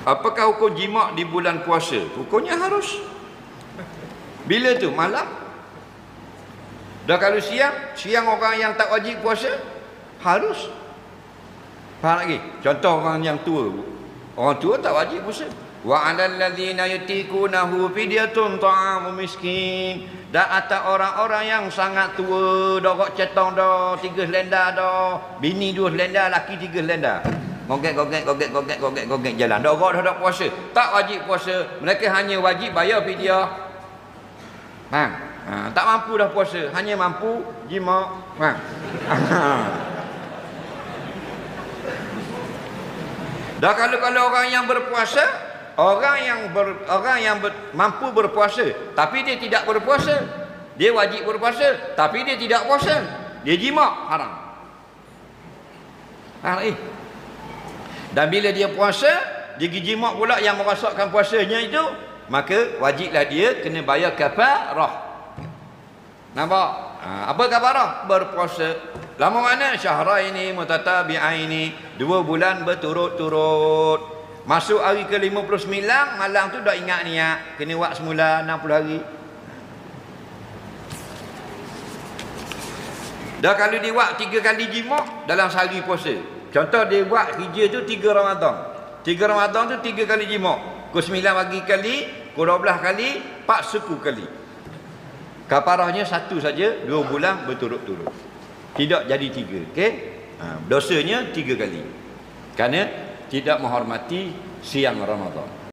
Apakah hukum jima' di bulan puasa? Hukumnya harus. Bila tu? Malam. Dan kalau siang orang yang tak wajib puasa harus. Faham lagi? Contoh orang yang tua. Orang tua tak wajib puasa. Wa 'alal ladzina yutiqunahu fidyatun ta'amu miskin. Dan atas orang-orang yang sangat tua, dah kok cetong dah, 3 selendar dah, bini 2 selendar, laki 3 selendar. Gogek jalan. Dah kok dah puasa. Tak wajib puasa. Mereka hanya wajib bayar fidyah. Tak mampu dah puasa, hanya mampu jima'. Dah kalau orang yang berpuasa, mampu berpuasa tapi dia tidak berpuasa, dia wajib berpuasa tapi dia tidak puasa, dia jima', haram. Dan bila dia puasa, dia pergi jima' pula yang merosakkan puasanya itu, maka wajiblah dia kena bayar kafarah. Nampak? Apa kafarah? Berpuasa. Lama mana? Syahraini mutatabi'aini, 2 bulan berturut-turut. Masuk hari ke-59, malam tu dah ingat niat, kena buat semula 60 hari. Dah kalau dia buat 3 kali jima' dalam sehari puasa. Contoh dia buat hijrah tu 3 Ramadan. 3 Ramadan tu 3 kali jima'. Pukul 9 pagi kali, pukul 12 kali, 4 suku kali. Kafarahnya 1 saja, 2 bulan berturut-turut. Tidak jadi 3. Okey? Dosanya 3 kali. Kerana tidak menghormati siang Ramadan.